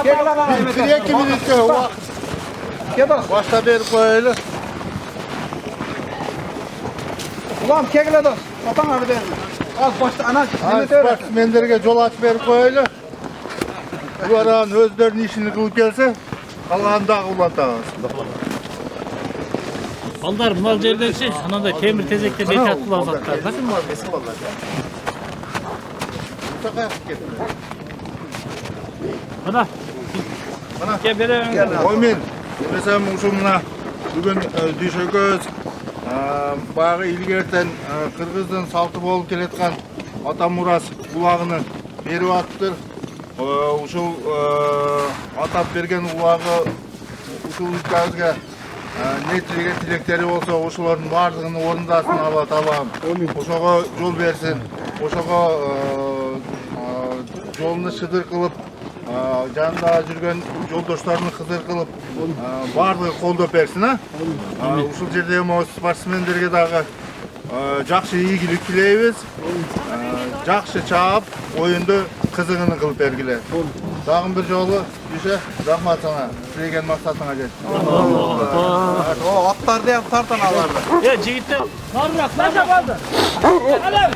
Bir iki minutça o başta bir koyalım. Ulan kegele dost. Satan abi değil mi? Az başta ana. Sportsmenlerge yol aç bir koyalım. Bu aranın özlerinin işini kılıp gelse Allah'ın ulatağız. Balдар мынау жерден ше анандай темір тезекте бекат кылып жаткан. Мына. Ке берем. Oymen. Mesela muşumuna bugün düşököz bağı ilgerten Kırgız'dan saltı bolup keletken Atamuras ulağını berip atıptır. Uşul atap bergen ulağı uşul ülkemizge ne tilekleri olsa uşuların bardığını orundasın Allah talam. Uşağa yol versin. Uşağa yolunu şıdır kılıp жанында жүрген жолдоштарын кызыр кылып баардыгы колдоп берсин ушул жерде спортсмендерге дагы жакшы ийгилик тилейбиз жакшы чаап оюнду кызыгын кылып бергиле дагы бир жолу Düşe рахмат сага тилеген максатыңа жет о аттарды ham тартан аларды жигиттер нарыраак наша балды алам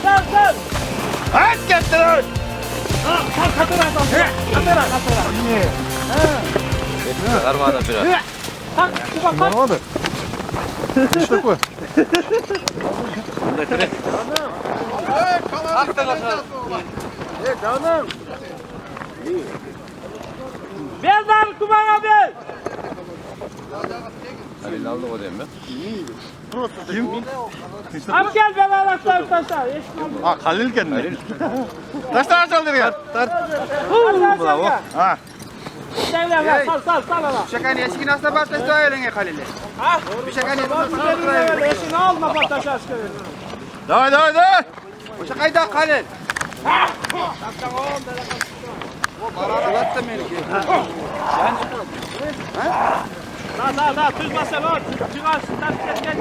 сал ат кеттир Katara. Armağan biraz. Ne oldu? İşte bu. Canım. Ver lan Kuban abi. Halil aldı o değil mi? Kim? Abi gel ben alaklar taşa. Ha Halil geldi. Taşlar çaldır ya. Ha. Sal ala. Şakan eski nasıl batış söylene Halil'e. Ha? Bir şakan Eşini alma bak taşa aşkı. Давай. O şakayda Halil. Da tuzmasa var. Çıkarsın gel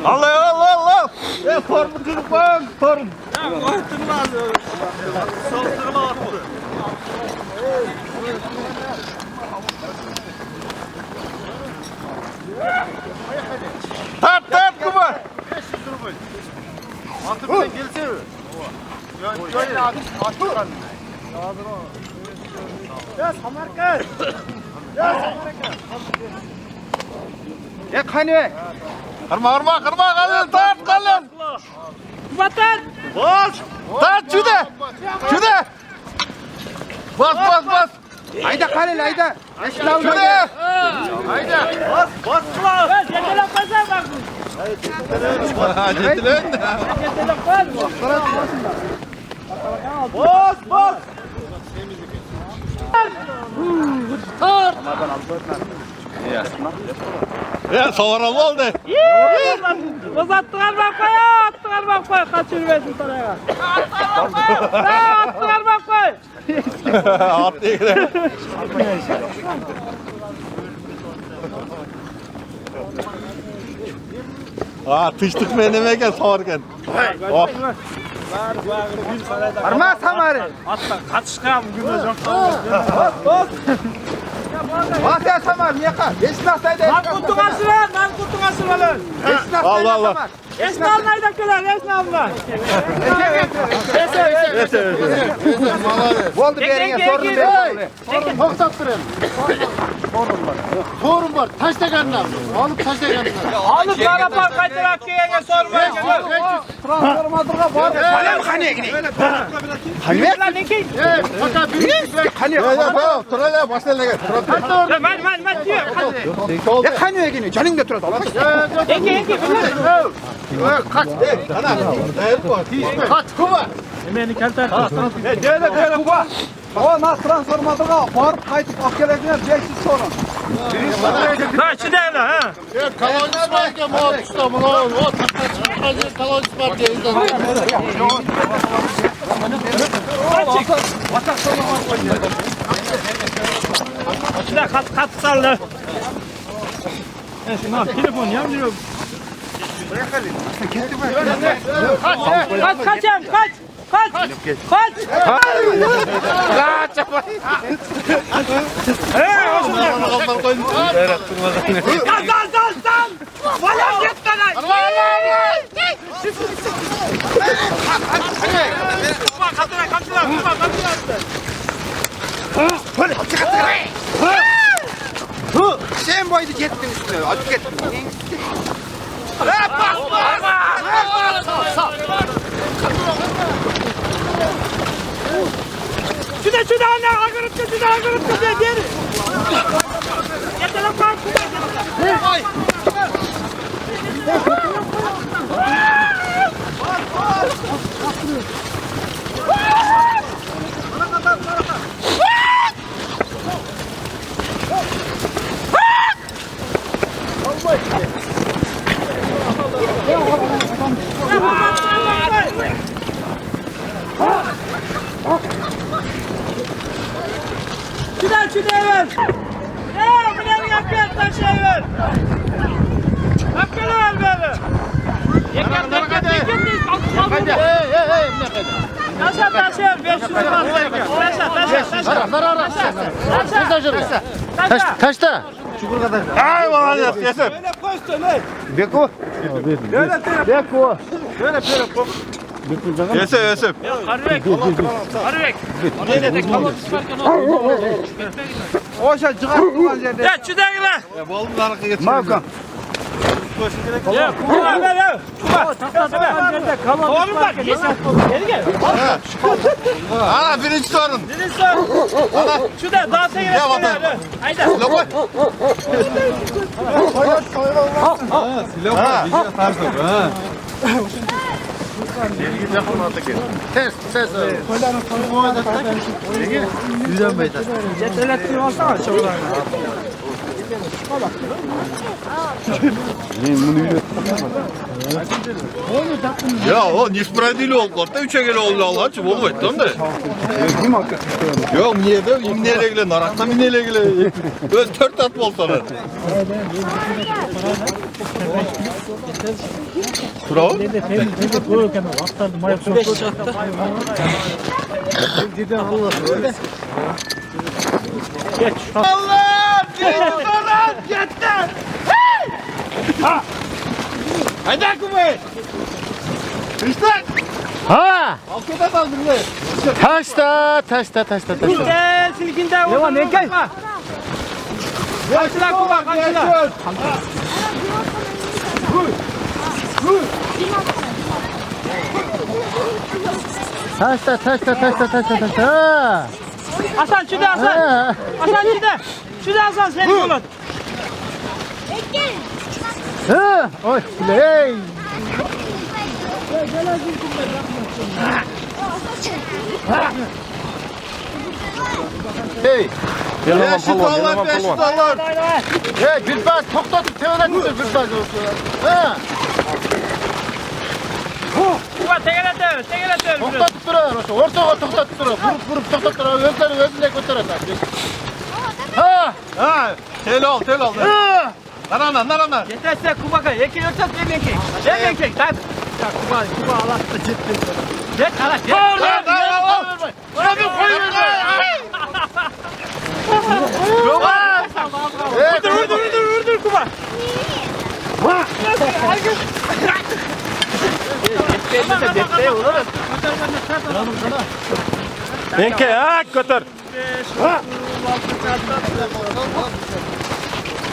Allah. Formu çocuk bak. Form. Tart kuma. 500 ruble. Atıp gelse mi? Şöyle attıran. Ya Samarkand. Ya Kanye. Kırma kalın tart kalın. Vatan. Bas. Tart şude. Bas. Hayda Halil hayda. Şude. Hayda. Bas. Ben yetelek basar bak. Acetilen. Yetelek var mı? Bas. Tart. Ya savaralı oldu. Uzattılar bak koy. Kaçırıyorsun saraya. Attılar bak koy. Attı yine. Tıştık meneme gel savarken. Hop. Arma Samarı. Hatta kaçışkan bugün de çok. Bas ya Samar niye kal? Esnafsaydı. Lan kutu asıran lan. Esnafsaydı Allah. Samar. Esnaflaydı kılar esnaflar. Oldu berine sorun berine. Sorun var. Taş tekanına. Alıp taş tekanına. Alıp karapar kaçırak köyene sormaya geliyor. Transformatörüne var. Halil Kanye gidiyor. Halil Lan ne ki? Fakat bir Kanye. tamam. Turayla başlayalım. Ben diyor. Ya Kanye'ye gidiyor. Canın götür adam. Eki. Kaç. Ana. Kaç kuma. Emeğini kaltar. Böyle kuba. O nas transformatörüne varıp kaytıp akkelediler 500 sorun. Kaçı değil ha. Kaloncu varken bu ustamın o takacı kaloncu var diye. İçine kat sallı. Şuna telefon yanmıyor. Kaç. Sen boydu kettin üstüne. Hadi kettin. Şurada anne agırıttı geri. Yeter lan kalk. Şurada ver. Bunu yakıyor taşıyı ver. Hakkını ver böyle. Yakar. Taşa 500 lira. Taşa. Kaçta? Ay vallahi Yesip. Böyle koştu ne? Beko. Böyle telefon. Beko. Böyle telefon. Yesip. Arıvek. Nerede kalın çıkarken O şey çıkarttılar yerde. Ya şuraya lan. Marka. Ya kuma ver. Kuma. Oğlum bak. Geri gel. Ana birinci sorun. Şurada dağıta yine. Haydi. Ses. Güzel beyler. Elektriği alsana şuradan. Ya o nisprediyle oldu. Orta 3'e gele oldu Allah'ın için. Oldu ettim de. Kim hakikaten? Yok niye de? İmneyle gele. Narakta mineyle gele. Öz 4 at bol sana. Bravo. Allah! Sonra gitti. Haydi kumay. İşte. Ha! Alkıda kaldım ne? Taşta. Gel silkinde. Yalan ne kay? Kaçla kuma kaçla. Taşta. Hasan şurada Hasan. Hasan şurada. Şurada Hasan seni kullan. Ha! Oy, hey! Hey! $500, $500. Hey, Gülbaz, toxtatıb tevələ tutur Gülbaz olsun. Ha! Kuma tegele dön. Toxtatıb durur, ortağa toxtatıb durur. Vurup toxtatıb durur, özünə götürəcək. Ha! Ha, tel al. Ha! Narana. Yeterse kuma kay. Eki yoksa ben kek. Tak. Kuma Allah da ciddi. Gel ala gel. Abi koyun. Vurdur kuma. Benke ha götür.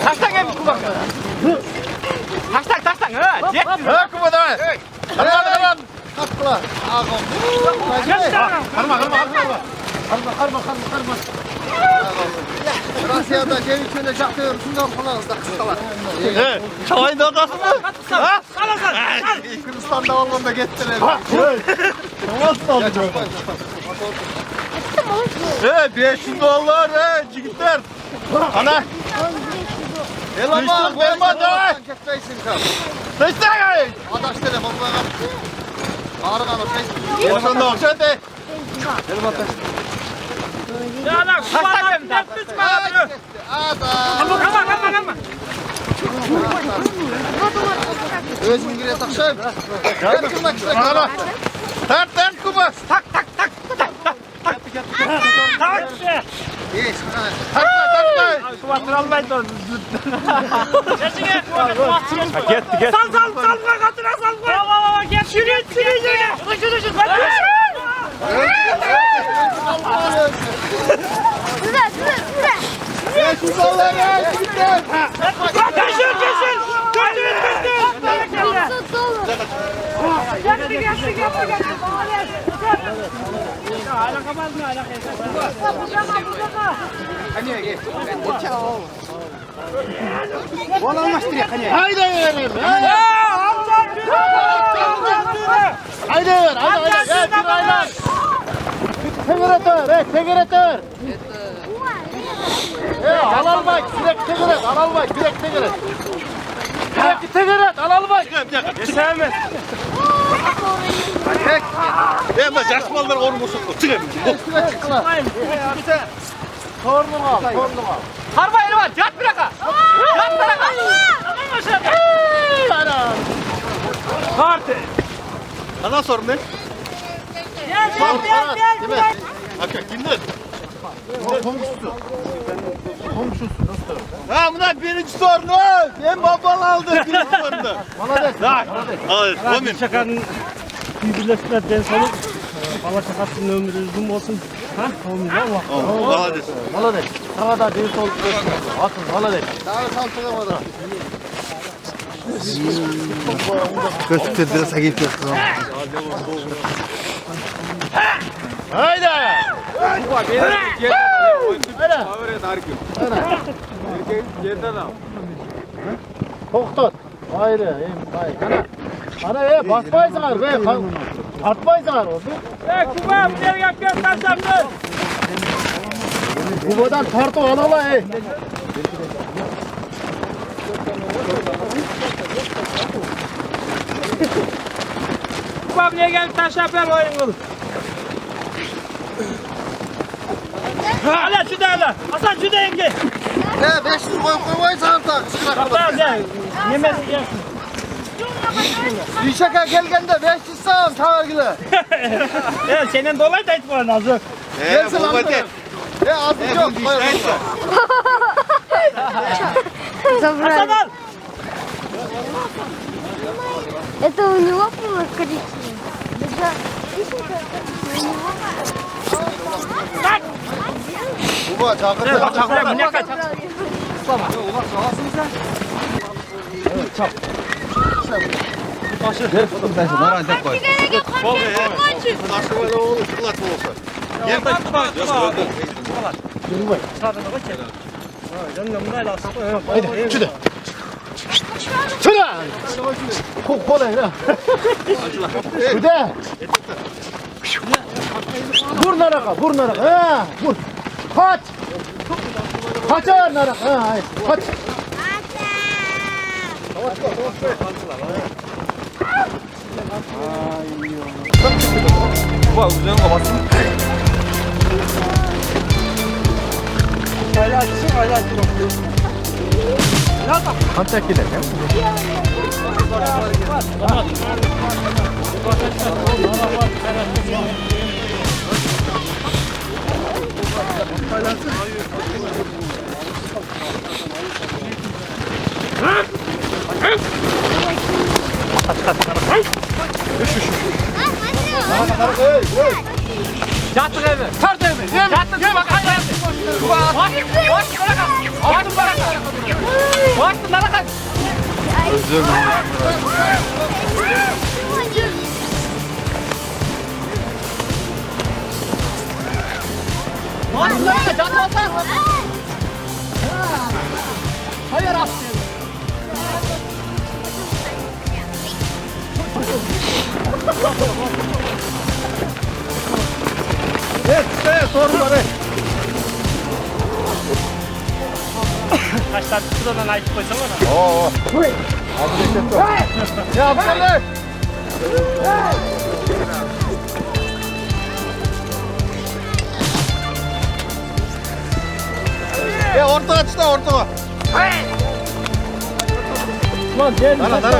Taştan gel kuma. Taştan. Ha kumada. Narana. Karma. Fransiyada ceviçöyle çaktır, şundan falan kıskalar. Çalayın adası mı? Ha? Kırgızistan'da Alman'da getirir. $500 cigitler. Ana. Elama, davay. Seçte gay. Adaş telefonuna ağrı kanı seçtim. Olsan da olsa de. Ya lan kuma ne çıkar? Kalma. Özüm gire takşayım. Götürmek istedim. Tert Kuba. Tak tak tak tak tak. Tak. Takma. Kuvatır almayın da. Geçine. Get. Sal katına sal. Tamam gel. Sürüyor. Dur. Şu sallara gittin. Kesin. Haydi verelim. Haydi ver. Haydi. Tegeratör. Al bak. Direkt tegerat. Al bak. Direkt tegerat. Direkt tegerat. Al bak. Geçemez. Ben de jasmallar olmuşum. Çıkın. Torunum al. Harba eli var. Yat bırak. Kartı. Ana sorun ne? Gel. Değil mi? Hakikaten kimdir? Komşusu. Ha bunlar birinci sorunu. Sen baban aldın birinci sorunu. Al. Amin. Şakanın birleştiler den sonu. Allah şakasının ömrü uzun olsun. Ha? Maladet. Sana da dürüst ol. Atın maladet. Daha saltılamadı. Gösterdiler sakip göster. Haydi. Toxtat. Ayrı. Hayır. Ana basmayızlar be. Atmayızlar oldu. Kuba bir yere yapıyor. Taşaptır. Kubadan tartı alala ey. Kuba bir yere gelip taşapıyor oyun olur. Hala şu da hala. Hasan şu da yenge. Ne 500 koy sarımsak. Hasan gel. Yemesin gelsin. Bir şaka gelgende 500 sağım tavırgılı. Ya senin dolayı da hiç var Nazır. Gelsin lan. Azı çok. Hasan al. Это у него было коричневое. Kuba çakır. Çakır bu ne kaç? Çıra. Kola. Öde. Vur naraka. Ha, vur. Kaç. Kaçar naraka. Ha, hayır. Kaç. Kuba uzun babasın. Kantak gidelim. Yattık evi. Tart evi. Yattık bak ayağım. Attım bırak. Attım bırak. Özür dilerim. Attım bırak. Yatmazsan. Hayır attım. Sorma be. Taşlar şuradan ait koysana. Oo. Ya Abdullah. Ya orta açtı orta. Lan gel. Dara.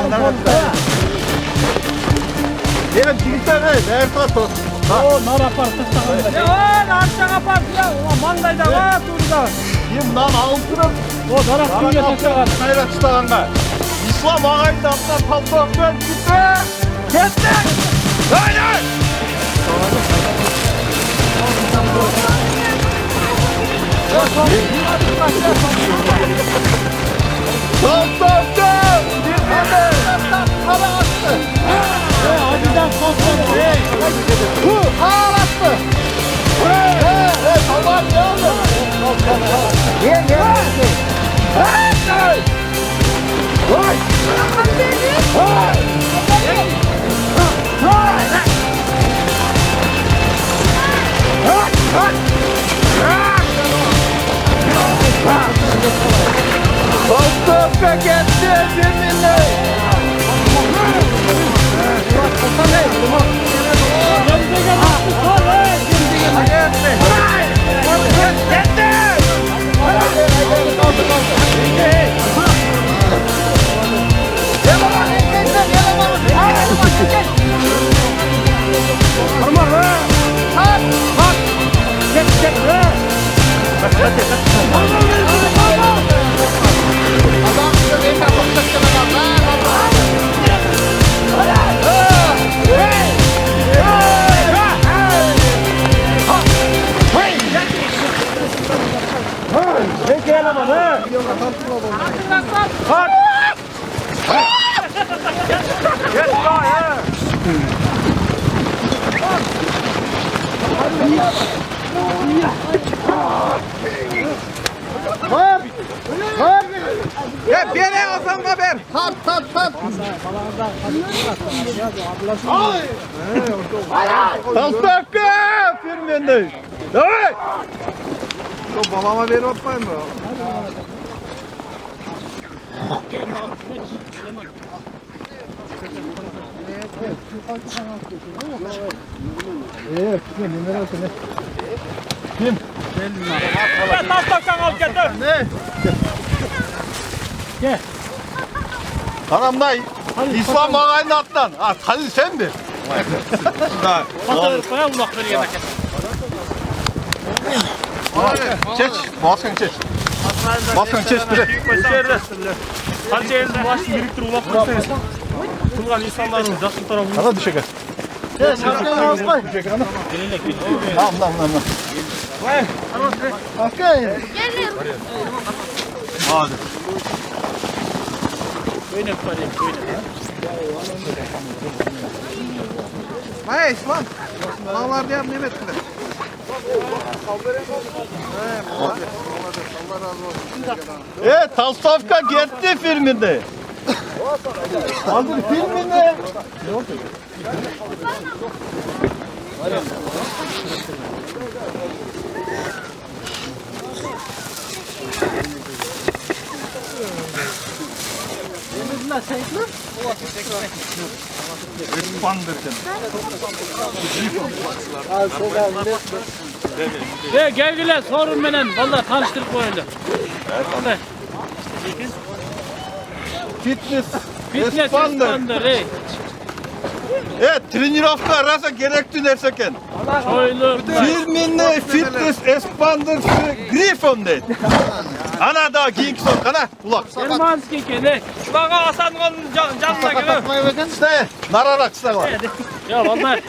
Ya bir tane ver tut. O nar apar taştağanda. Ya o nar apar ya. O mandayda var turda. Kim lan altırıp O darak kuyuya taştagan. kayra çıtağanga. İslam ağayın altından paltoktan gitti. Gitti. Haydi. Paltoktan. Hala attı. Hacıdan kalkmadı. Hala attı. Tamam ne oldu? Gel. Hey! Vay! Koltuğa gitti yeminle. Ya beni alsam haber. Tat. Koltuğa firmende. Evet. Şu babama ver atmayın mı? Ben taştaktan alıp getir. Ne? Anamda İslam ağayın altından. Ha, Halil sen mi? Patır koya ulakları yemek. Çeç. Maskanı çeç. Maskanı çeç bile. Kanca elinde başını biriktir ulak koysanız. Kılgan insanların жақсы tarafı. Hadi düşe gel. Tamam. Gelin. Hadi. Öyle parayım, öyle. Hayır İslam. Ağlar diye ne ettiler? Talstavka gitti filminde. Hadi filminde. Gelgiler sorun benen. Vallahi tanıştırıp koyundu. Vallahi. Fitness. Fitness Expander. expander. Ey. Trenirovka arasa gerekti derseken. Soylu. Filminde fitness expander Griffon dedi. Ana da Kingston kana kulak. Ermanski kene. Şuraga Hasan'ın canına geliyor. İşte nararak işte var. Ya vallahi.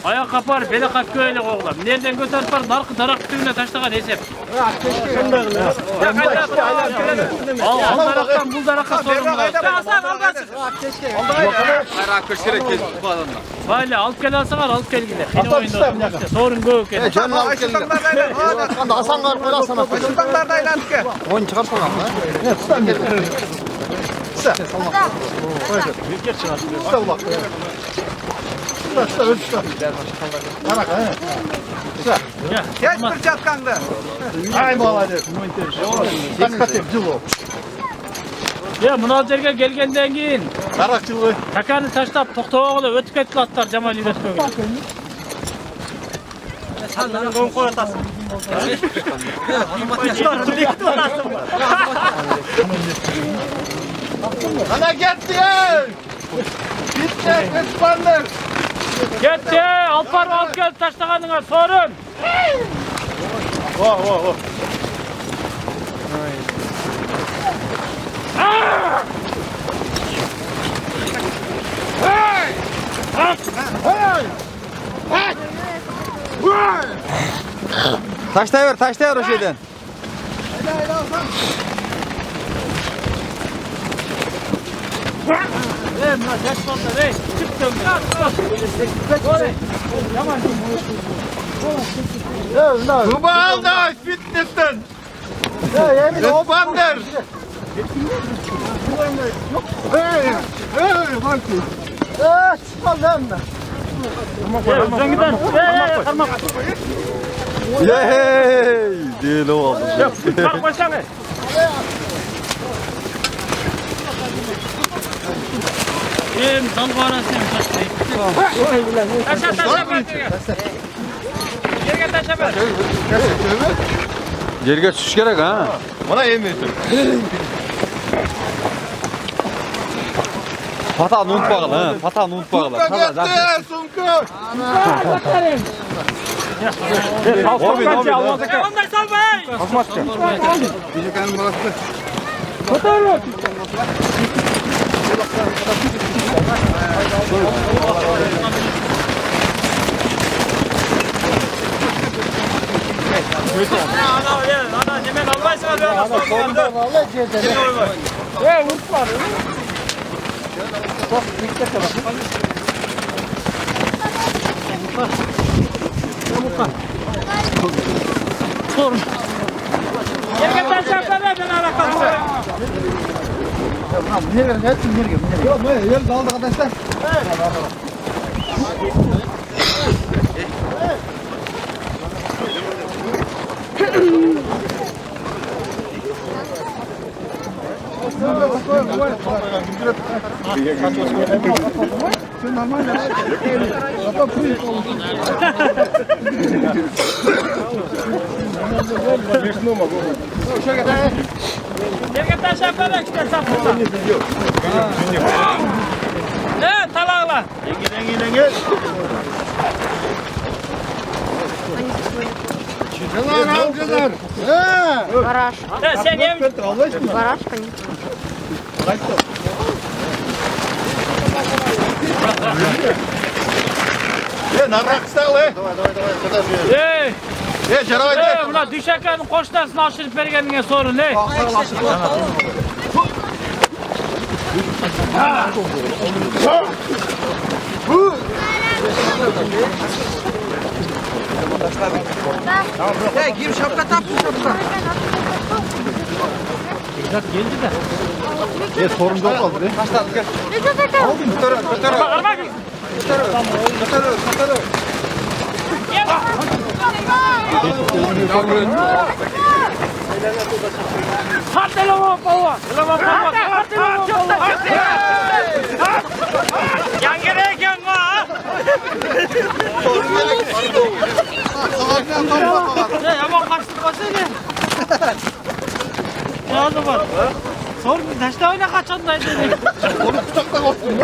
Ayak kapar, bele kap köyle oğlum. Nereden götürüp var? Narkı darak tüyüne taştagan hesap. Ya kayda al daraktan bul daraka sorun var. Hasan al basın. Hayra köşkere kesip bu adamla. Vale alıp gel alsalar alıp gel gider. Yine oyunda. Sorun bu kene. Hasan var böyle sana. Işıklarla aylandık ki. Oyun çıkartalım ha. Ne tutan gel. Sen. Bir çıkar. Usta bak. Usta. Bana ha. Geç bir çatkandı. Ay молодец. Dikkat et cıvo. Ya münazerge gelgenden keyin Karakçılığı. takanı taşlap toktog'la o'tib ketdilar Jamal Iletko'ga. Sen kon koyatasın. Ana gitti ya. Fitness expander. Ketdi, alpar alıp gelip taşlaganыңa sorun. Taşlayıver o şeyden. Kuba aldı fitnessen. Lütfandır. Yey! Değil o oldu. Bak başlanı. Dalga arasıyım taşlayı. Taşa. Yerge taşa ver. Yerge süş gerek ha. Bana yemeyesin. Patağını unutmayalım ha. Patağını unutmayalım. Gitti sumka. Ondan salmayın. Ana hemen almayısın ya. Unutma. Sorun. Yerden çarplar ben alakalı. Yer daldı arkadaşlar. Yerden çarplar işte sapla. Ne talağla? Engin. Kızlar. Гараж. Sen yem. Гараж, конечно. Narrak istagle. Жарабайды. Buna düşekenin koçtasını aşırıp vergenine sorun ne? Gir şapka tap şapka. Sorun yok oldu. Başladık gel. Arma gel. Hatırlama baba. Yan gerek yan ha. Ne ama kaçtırması ne? Ne oldu var? Sor bir taşta oyna kaçandaydı. Onu kucaktan olsun.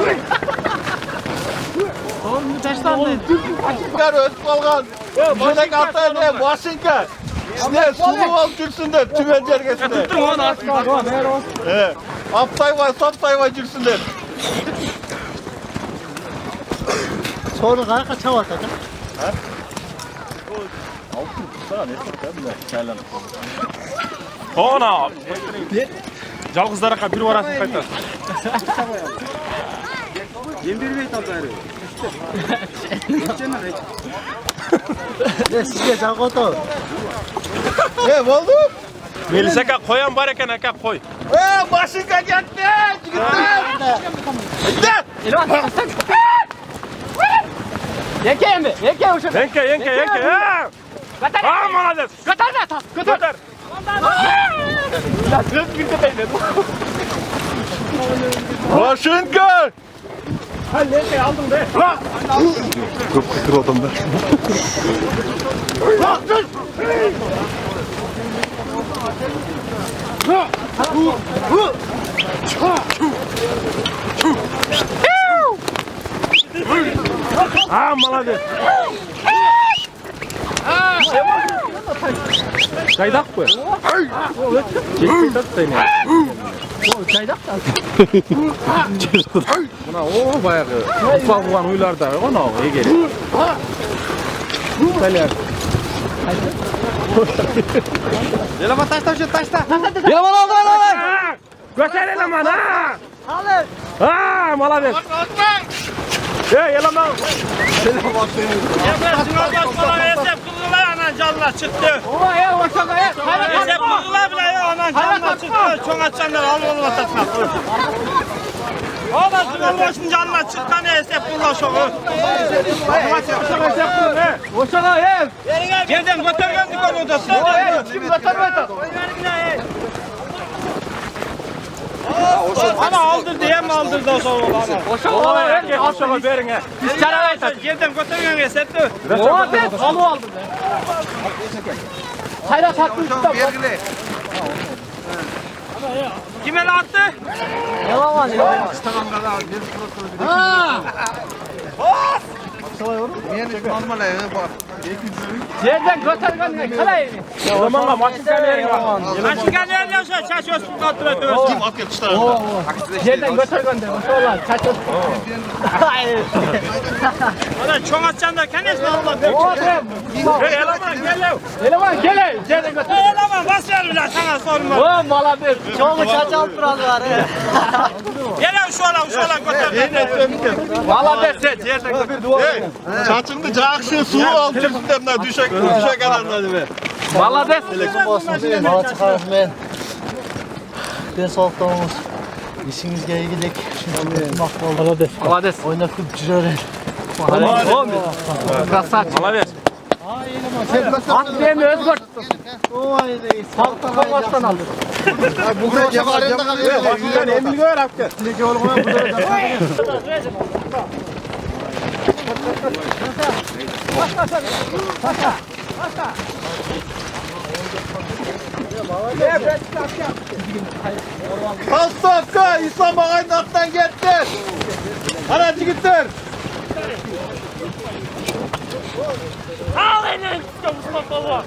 Sor bir taşta oyna. Çıkar ötüp kalgan. Böyle kalsa ne? Başınka. İşte sulu ol çıksınlar tümen cergesinde. Tuttum onu aslında. Aptay var, saptay var çıksınlar. Sonra kanka çavartacak. Ona. Жалғыздарға бір барасын қайтар. Sizge жалғото. Ne oldu? Мелис ака қоян бар екен ака қой. Başınka gitti. Gitti. Yeke mi? Yeke uşak. Енке. А, молодец. Көтер. Başınka. Çok kıtır adamlar. Ha молодец. Çaydak bu. Çekti taktayım ya. Buna o bayağı ufak olan huylar da ona o iyi geliyor. Böyle. Eleman taşta şu taşta. Eleman aldı lan. Göster eleman ha. Ha молодец. Hey eleman. Esep kızılar anan canlar çıktı. Ola ya oşağa ya. Esep kızılar bile ya anan canlar çıktı. Çoğun açanlar al oğlum atasına. Oğlan şunun başın canlar çıktı ne Esep kızılar şoğu. Oşağa ya. Yerden götürüyorum dükkanı odasına. Kim götürmedi? Ama aldır diye mi aldırdı o sonra? Oşağa ya. Herkes aşağı verin ha. Biz çare yerden götürüyorum Esep'ti. O ben alı aldım. Hayra satmış da. Kim el attı? Yalan var ya. Yerden götürgen kalay. Elemanla maçta verin ha. Maçı geliyor ya şaşıyorsun kontrolü. Kim at yakıştılar? Yerden götürgen de. Oşağa saçıyor. Ulan çoğun açan da kendisi Allah. O ben. Hey eleman gel ya. Eleman gel. Yerden götür. Hey eleman bas ver bile sana sorma. O mala bir. Çoğu çaçal buralar. Gel ya şu ala götür. Mala bir yerden götür. Çaçındı cakşı suyu al çırptığımda düşek alanlar be. Mala bir. Mala çıkartmayın. Ben soğuktanımız. İşinizge iyi gidik. Şimdi tutmak oldu. Malades. Oynatıp cüreler. Kasaç. Молодец. At benim özgür. Halkta kapaçtan aldı. Bugün cevarında kalıyor. Başkan Emil gör hakkı. Hasta İslam Ağaynak'tan gitti. Aracı gittir. Al elini Mustafa baba.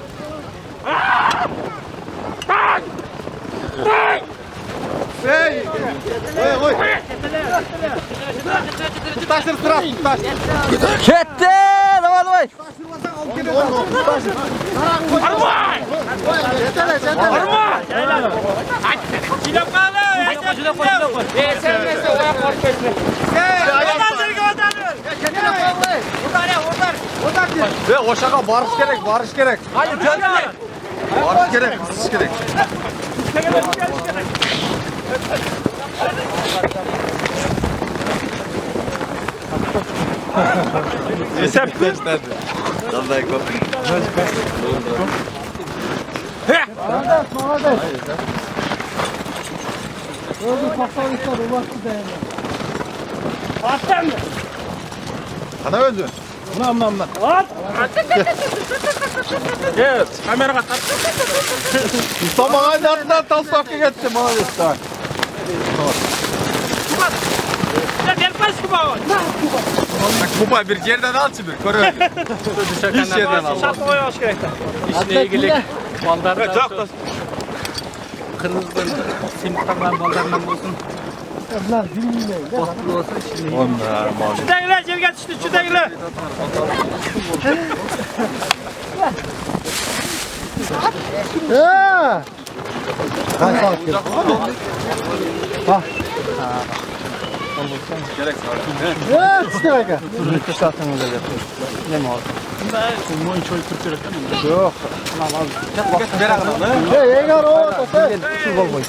Hey. Koy. Taşır sıra. Taş. Gitti. Davay. Ve oşağa barış gerek. Hayır canım. Barış gerek. Esep. Attın mı? Ana öldü. At. Gel. Kamera kat. İslam Ağaynak'tan Taslak'a gitti maalesef. Gelmez ki baba. Kupa bir yerden al şimdi. Koruyor. Hiç yerden al. Şatmaya hoş geldin. İşle ilgili baldarlar. Çok da. Kırmızıdan simkanlar baldarlar olsun. Batlı olsun şimdi. Çüdeyle gel geçti çüdeyle. Kaç saat geldi? Evet işte bak. Türlü saatten öyle yapıyor. Ne mi oldu? Yok. Hey eğer o da sen. Şu bol boy.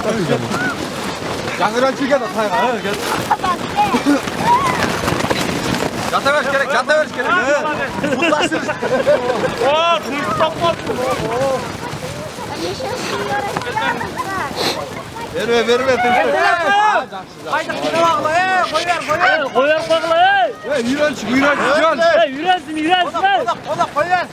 Yanıran çiğge de sayma. Yataver gerek. Mutlasın. Oo, Mustafa. Verme. Haydi kına bakla. Koyar bakla. Yürüyün. Yürüyorsun. O da koyar.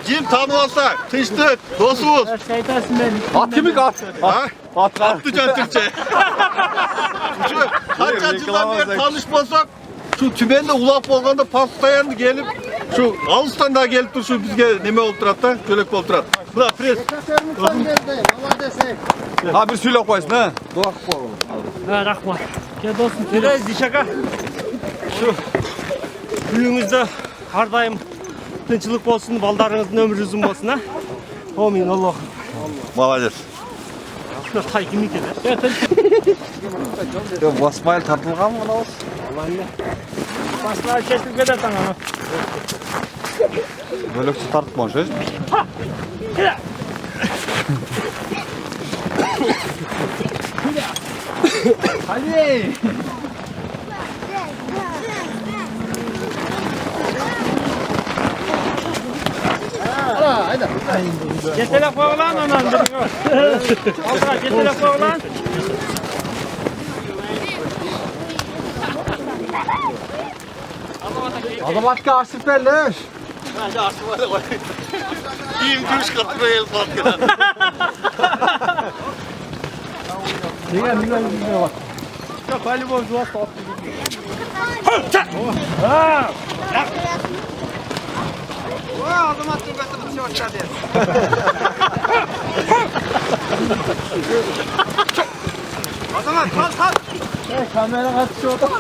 Kim tanıyorsa tıştık, dostumuz. Şeytansın benim. At kimi at? Ha? Atlıcan Türkçe. Şu kaç yıldan beri tanışmasak şu tümende ulap olganda pastayandı gelip şu Ağustos'tan gelip dur şu bizge neme olturatta çölek olturat. Bu da pres. Ha bir söyle koysun ha. Ha rahmat. Gel dostum. Nereye şaka? Şu büyüğümüzde her daim tinçlik olsun, baldarınızın ömrü uzun olsun ha. Amin Allah. Malades. Şuna tay kimlik eder. Ya basmayla tartılgan mı lan? Başlar kesin kadar sana. Böyle bir tartma şey. Hadi. Getele koğlan anan. Altra getele koğlan. Adamatga arsip verler. İyiyim gümüş katına el kalkıyor. Niye bak. Yok hali boz var. Kamera kaçıyor orada.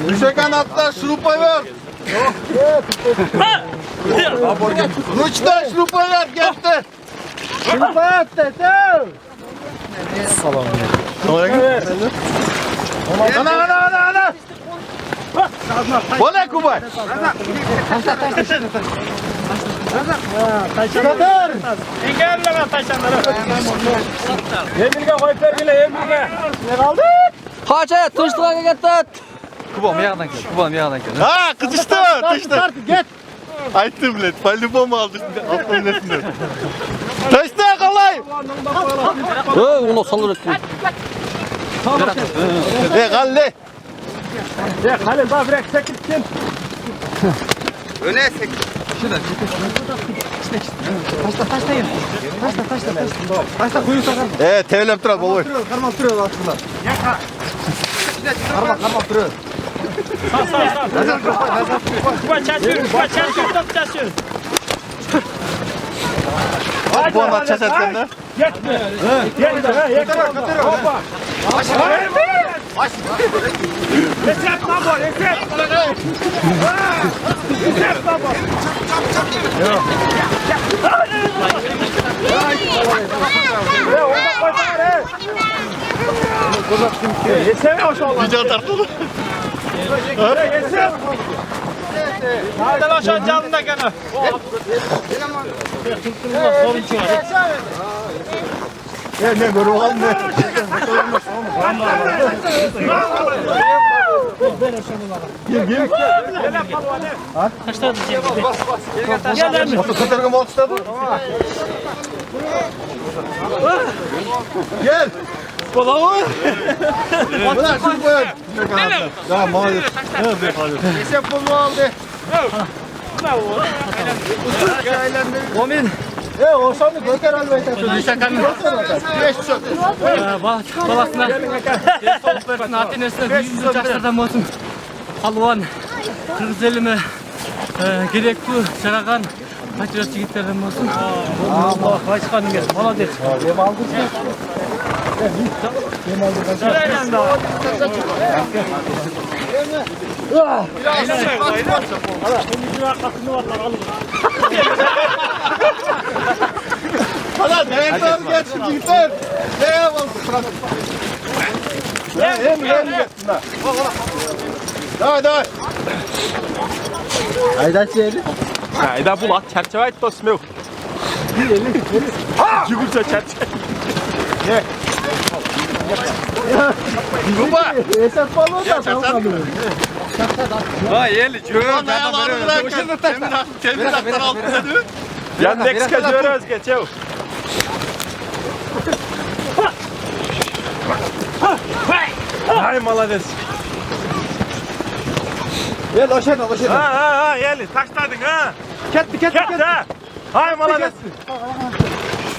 Düşeken atlar şurupa ver. Rıçta şurupa ver geldi. Ana. Bole Kubay. Engelleme taşanları. Emirge koyup vergile emirge. Ne kaldı? Haça tuşluğa gittin. Kubam yağdan gel. Kubam yağdan gel. Ha kızıştı. Tıştı. Git. Aytım bilet. Palibom aldı. Atla biletinden. Tıştı kalay. Onu salır ettin. Galle. Ya Halil daha bırak çekilsin. Öne sek. Tevlep durat baba. Karmal duruyor aslında. Karmal duruyor. Sağ. Kuba çarşıyor, top çarşıyor. Bu anda çeşitlen de. Yetme. Yetme. Hoppa. Esep baba, esep. Esep baba. Esep hoş oldu. Video tartılı. Esep. Hadi lan şu an canında gene. Sorun çıkar. Ne böyle olan ne? Kaçta diyeceğim? Gel lan. Otokatarım olsa da. Gel. Kola Bırak şunu koyun. Ya maalesef. Esef bunu aldı. Komin. Orşanlı göker almayı. Şakanın. Balasına. Soğuklarının Atenes'e büyük uçaklardan olsun. Halvan. Kırmızı elime. Gerekli Çarakan. Kaçırıcı gitlerden olsun. Allah başkanım gel. Maladet. Yem aldın mı? Şurayla da. Hala değerler geçsin gider. Ne yapalım? Hem gitsin ha. Давай. Aydaç yeri. Ayda bulat çerçeve et dostum yok. Yugursa çerçeve. Kuba. Esas balığı da kalmadı. Ha yeli. Çoğun ayağlarını bırakın. Temin hakları altında değil mi? Yandeks'e diyoruz geçiyor. Ay malades. Gel aşağıdan aşağıdan. Ha yeli taşladın ha. Ketli Ha. Ay malades.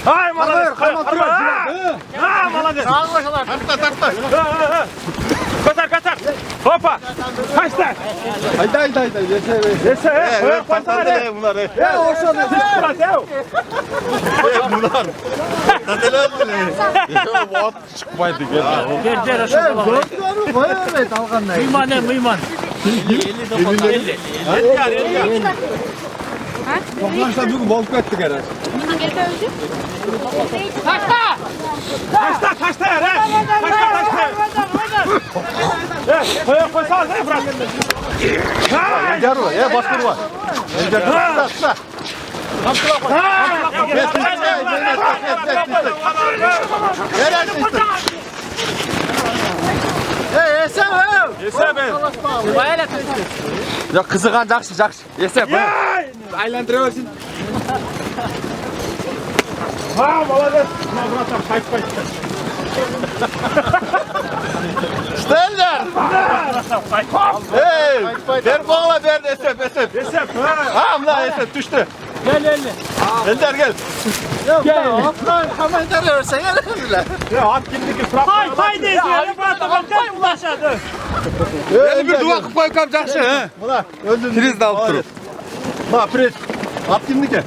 Ay malades. Ha malades. Tartta. Katar. Hoppa. Kaçta. Haydi. Yese. Evet, patladı bunlar. Ya aşağıdan. Bunlar. Çıkmaydı gel. Gel aşağı bak. Gördüğünü koyuyor dalganla. Mıyman. 50. Toplanışta bugün balık ettik herhalde. Kaçta ya lan. Koysana sen bırak. Gel oraya. Ya başka var. Yese ben. Ya kızıgan jakşı. Yese aylandırıyorsun. Ha malades. Kaç. Steller. Hey. Ver kola ver esep. Yese. Ha bunlar esep düştü. Gel. Ender gel. Ya at kimdeki frak. Hay değil ya. Bakın ulaşadı. Beni bir duvar kupayı kapacaksı he. Buna öldün. Priz de alıp durun. Ha priz. At kimdeki?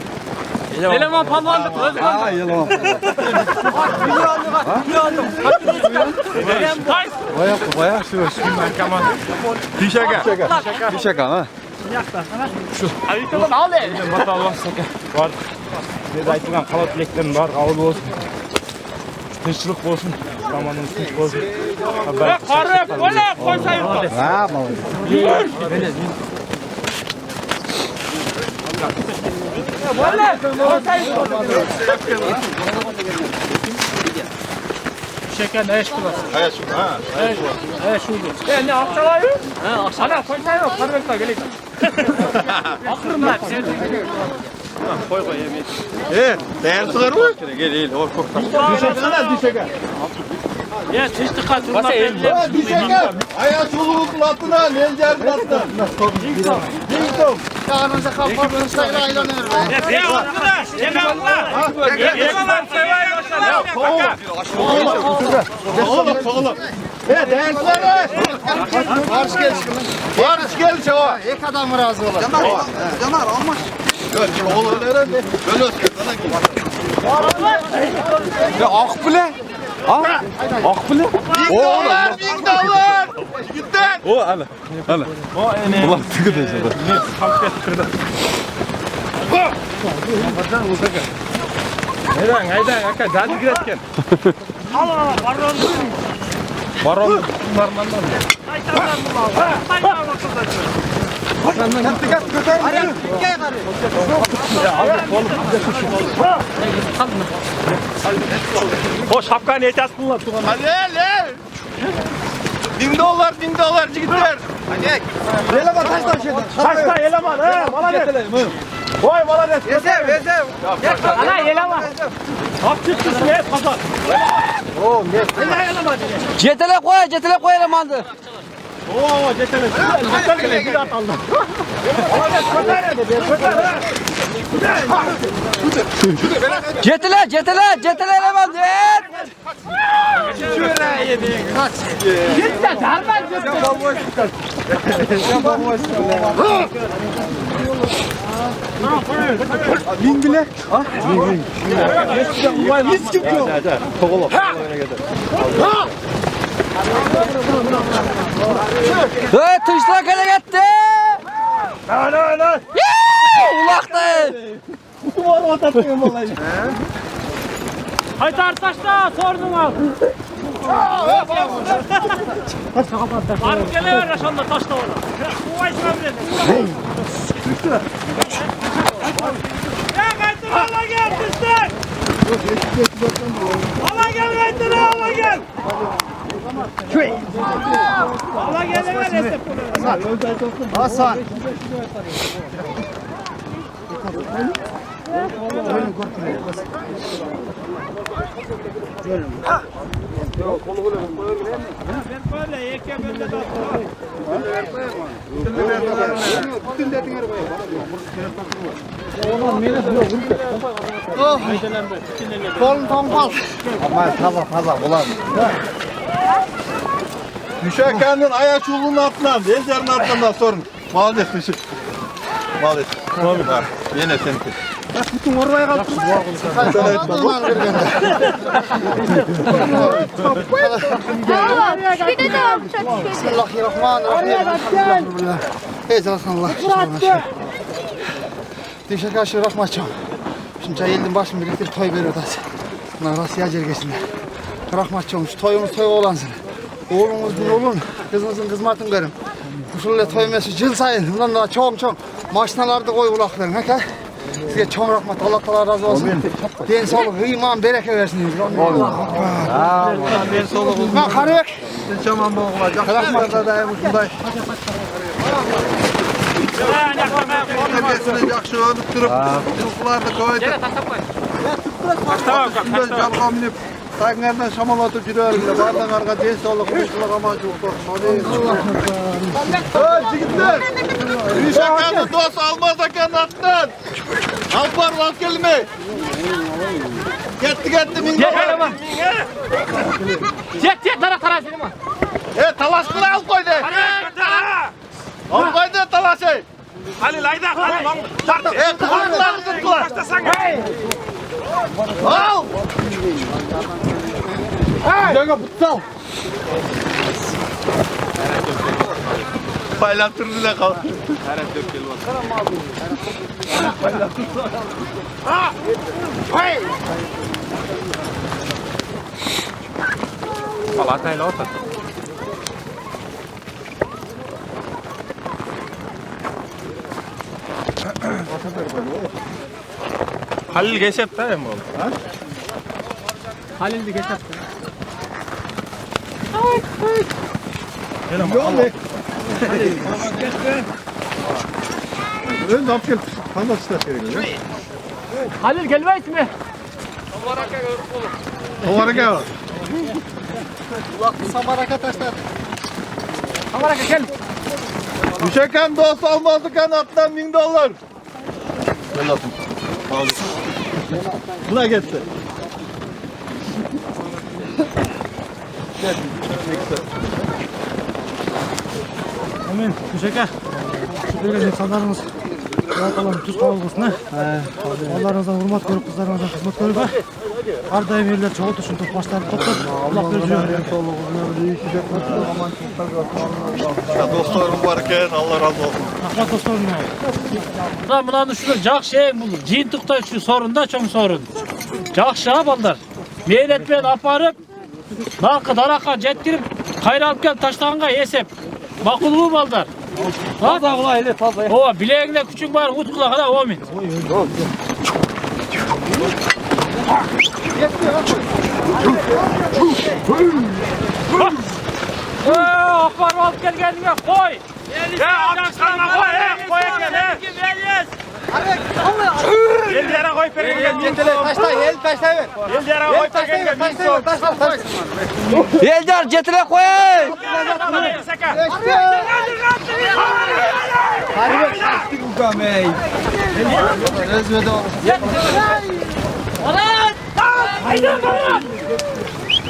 Eleman palvandık. Ha yalan. Bayağı şu. Bir şaka ha. Var. Ne aytılgan kalat tileklerim var. Kabul olsun. Tinchlik bolsun. Zamanın tinch bolsun. Qarab, ola qo'ysayib. Ha balık. Şeker ne eş kılasın? Evet şu ha. Şudur. Ne akçalayı? He akçalayı. Ana koysayım. Karvekta geleyim. Akırım ben. Koy yemeği. Değer sığır mı? Gel. Düşeksene. Ya çeşitli kat. Basa elimle. Düşeksene. Ayağı çoluğun altına, nencer altına. Dağınıza kalkmadığınız sayıla aylanır. Ya arkadaş. Yemeğe Allah. Yemeğe Oğlum. Değer sığır. Barış gel çava. Ek adam razı olur. Caner almış. Oğlum nerede? Böyle olsun. Ya ak bile. Ha? Ak bile. $1000. Gitti. O ala. Ulan tıkı desene. Ne kalkıp kırdı. Haydan aka zaten giretken. Allah baron. Baron bunlardan da. O şapkanı yeter kullan. Hadi le. $1000 çıktılar. Hadi. Böyle bak taş taşıyordun. Kaçta eleman ha? Malades. Vay malades. Vezev. Ana yelama. Hapçıksın ne pazar. Cetele koy elemandı. Oo cetele. Cetele bir at aldım. Malades kötü dedi. Cetele elemandı. Şöyle yedin. Kaç. Cidden darben Bin bile. Ha? Bin. Hiç kim yok. Tışla kale gitti. Lan. Ulaktı. Haydi arkadaşlar sordum al. Arıp geliyor yaşanda taşla orada. Bu vay sabredin. Ya kaydır hala gel tışlar. Ala gel Vendire, ala gel. Ala gel Esep. Hasan. Böyle yeke böyle de Kolun tombal. Ama taza bulan. Düşerken'in ayak çubuğunun altından, ellerin altından sorun. Maalesef düşük. Maalesef. Tabii var. Yine senki. Bütün oraya kaldı. Bismillahirrahmanirrahim. Eyvallah. Teşekkür ederim rahmatçım. Şimdi eldim başım biriktir toy veriyor da. Narasya cergesinde. Rahmatçım şu toyumuz toy olansın. Oğlumuzun oğlun, kızınızın kızmatın verin. Usulle toy mesut jıl sayın. Bundan daha çoğum. Maşinalarda koy kulaklarını. Heka. Size çok rahmat. Allah Allah razı olsun. Den sağlık, iman, bereke versin. Ben solu buldum. Ben karıyak. Sen çaman boğulacak. Rahmatla da emusunday. Nefesini yakşı ödüktürüp, çubuklarını koyduk. Şimdi jalga minip, tayınlardan şamal atıp yürüyoruz. Bardan arka den sağlık, kuşluk aman çubuklar. Hey çigitler! Rişakan'ın dost almaz akan atlan! Alpar vaz kelime! Gitti mingo! Jet tara seni mi? Talaş kıra al koydu! Al koydu talaşı! Ali layda Ali. Kıvırlar tuttular! Al! Dönge putsal. Paylaştırdılar kal. Palatayla otur. Halil geçep de mi oğlum? Halil de geçer. Ön napkel kanal istedim. Halil gelmeyiz mi? Ovara gel. Samaraka taşlar. Kameraya gel. Düşeken dost almazdı kanattan $1000. Ben atım. Buna geçti. Amin. Teşekkür. Böyle insanlarımız kalan tuz kavgasına Allah'ınızdan hürmet görüp kızlarınızdan hizmet görüp her daim yerler çoğalt için başlarını toplar Allah veriyor. Dostlarım varken Allah razı olsun. Rahmet dostlarım. Bundan şunu jak şey bulur. Cintikta şu sorun da çok sorun. Jak şah balдар. Meyletmen aparıp narkı daraka jettirip kayra alıp gel taştağınga esep. Makuluğu balдар. Taza kulağı hele taza. Ova bileğinde küçük var utkula kadar o min. Akbar alıp gel kendine koy. Ya akşamına koy koy kendine. El yere koy perine. Taşla, el taşla ver. El yere koy perine. Eldar jetine koy. Harbi çekti bu kameyi. Rezvede olsun.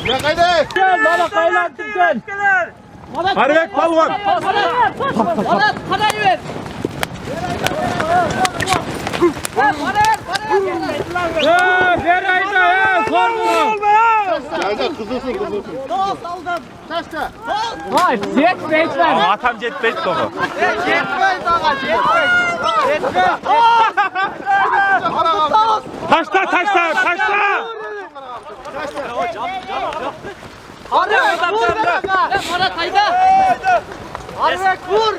Ya kaydı. Gel bana kaynattın sen. Harvek balvan. Bana parayı ver. Ver ayda sorma. Vay jet bekler. Atam jet bet topu. Taşta. Arık vur be. Para kayda. Arık vur.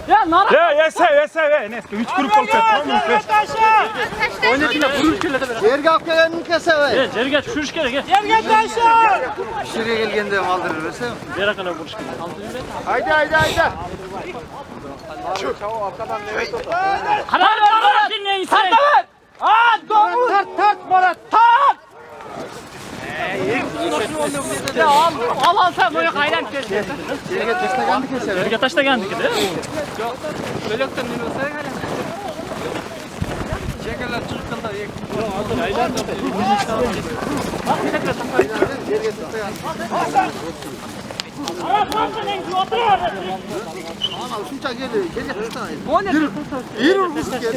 Ya nar. Yese. Ne? 3 grup olacak. Tamam. Yerge akkelenini keseve. Gel, Cerge şuruş gel. Şuraya gelgende kaldırır versem. Bir akına vuruş gel. Haydi. Karar dinleyin sen. Tart Murat tart. Ya al sen böyle kayran geldi. Yerge taşlagandı keseve. Cerge taşta geldik de. Şunca geliyor. Yerge taşlayın. Yürü kızı gel.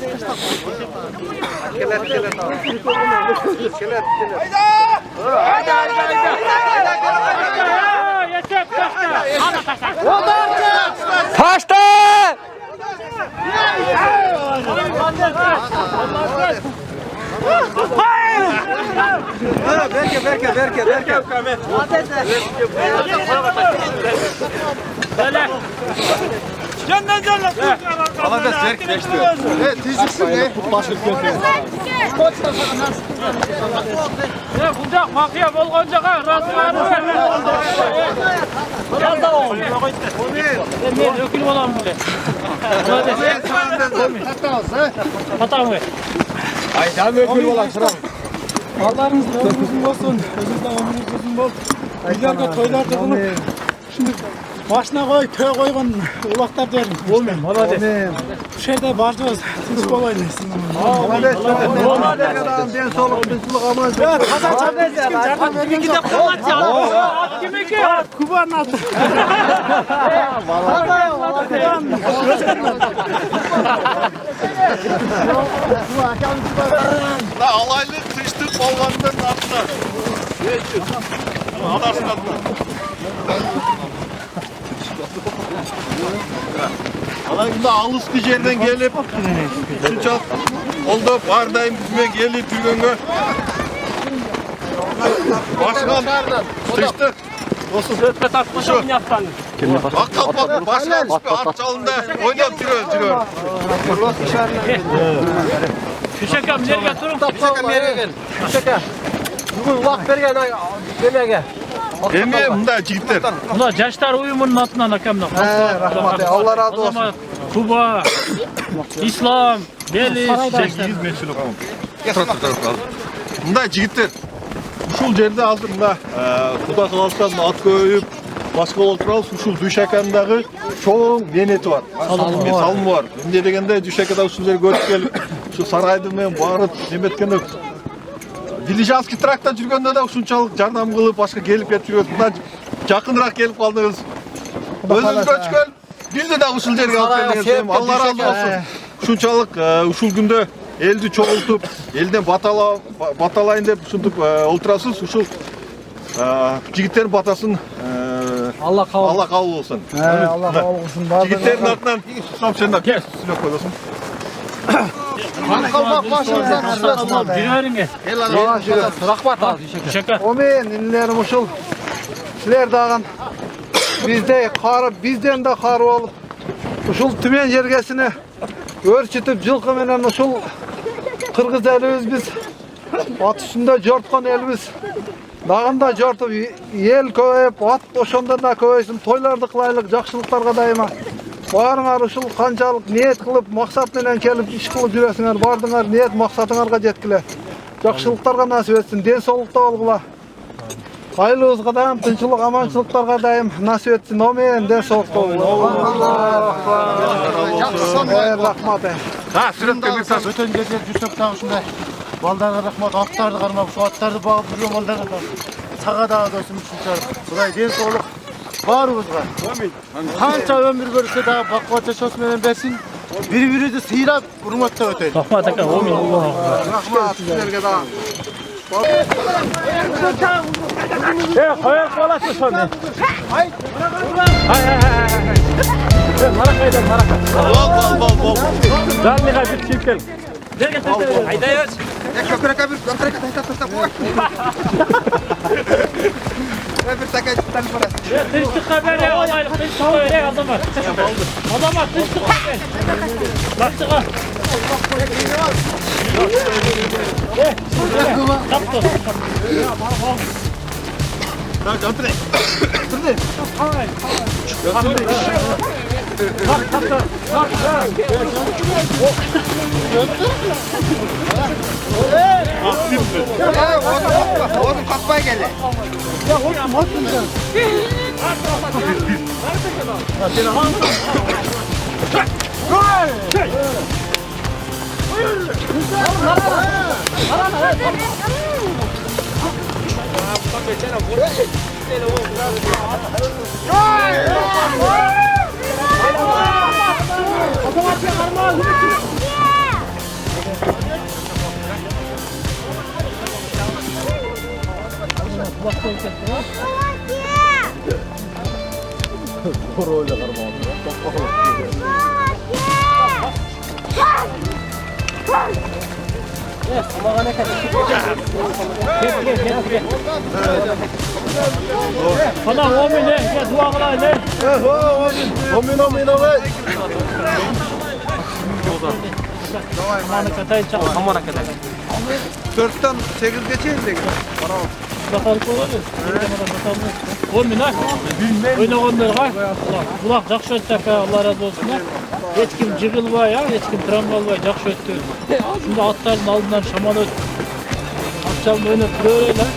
Berke. Böyle. Alacağız Berk geçti. Evet, tezliksin ne? Ya kucak makiye bol koncak ha. Rasmanı. Biraz daha ol. Ne dökülüm olan bile. Patam ver. Allah'ınız ömrünüzün olsun. Özünüzden ömrünüz uzun bol. Güzelce toylar yapılıp. Şimdi başına koy, köye koygun ulaklar derim. Olmayayım. Hadi. Bu şeyde başlıyoruz. Tinç olaydı. Ben soluk aman. Ya kazan çabuk. Kim gidip komat ya. Kimi ki? Kubanın altı. La alaylı sıçtık balvanların altına. Adarsın Alayında Alıskı yerden gelip şunca oldu bardayım bizime gelip yürüngö. Başkan sıçtık. Söhbet atmışım yaptan. Bak başkan bir at çalında oynayıp duruyor. Küçekam nereye durun? Bugün vakt bergen demege. Emi bunda jigitler. Ulan yaşlar uyumunun altından akamda. Rahmat Allah razı olsun. Kuba, İslam, Beliz, 800 metrlik Bunda jigitler. Uşul жерде азыр мына Куда каласынан ат көйүп, башка олтурабыз ушул Дүйшакандагы чоң менети бар. Салымы бар. Эмне дегенде Дүйшакада ушул жер көрүп келип, ушу сарайды менен барып неметкенде Дилижанский трактта жүргөндө да ушунчалык жардам кылып, башка келип кетип жүрөт. Мына жакыныраак келип калдыңыз. Өзүңүз көчкөн, бизди да ушул жерге алып келдиңиз. Алла разы болсун. Ушунчалык ушул күндө eldi çoğultup, elden batalayın deyip ушинтип olturasız, ушул жигиттердин батасын Allah kabul olsun. Allah kabul olsun. Жигиттердин артынан туктап сен да сүйлөп койбосуң. Kalmak başınızdan kıslasın. Dinlerin Rahmat al. Şaka. Omen inlerim uşul. Sizler dağın bizden de karı olup uşul tümen yergesini örçütüp жылкы менен uşul Kırgız elimiz biz at üstünde jortkan elimiz dağında jortup el köpeyip at oşondan da köpeysin toylardı kılaylık jakşılıklarga dayıma barыңар uşul kançalık niyet kılıp maksat menen kelip iş kılıp jüresiңер bardыңар niyet maksatыңarga jetkile jakşılıklarga nasip etsin den soolukta bolgula Hayırlığınızga dayım, tınçılık, amançılıklarga dayım nasip etsin. Omen, den soğukta bolgula. Rahmat. Ha, sürekli bir tas. Ötön жерде жүрсөк дагы ушундай балдарга рахмат, аттарды кармап, ушу аттарды багып жүргөн балдарга да сага дагы досум ушунча Кудай ден соолук баарыбызга. Канча өмүр көрсө дагы бакка жашоосу менен берсин. Бири-бирибизди сыйрап, урматтап өтөйүн. Rahmat aka, omin. Rahmat sizlerge dayım. Koyak olasın sonra. Hay. Bol. Dalmığa bir çiftkel. Nereye taşıyor? Haydayız. bir takaydan parası. Tıştık haberi olaylık tıştık haberi adamlar. Adamlar tıştık haberi. Baktık al. Kaptı. Oğlum kalkmaya geldi. Bana 10 bin ne? Dua kılayım ne? 10 bin alay. Amanı katayın çak. Amanı katayın. 4'ten 8 geçeyim de. Bakalım olur. 10 bin ha? Öyle onlar ha? Kulak jakşı öttük ha, Allah razı olsun ha. Hiç kim cıgıl var ya, hiç kim tramval var, jakşı öttü. Şimdi atların aldından şaman öttü. Akşam oyunu böyle lan.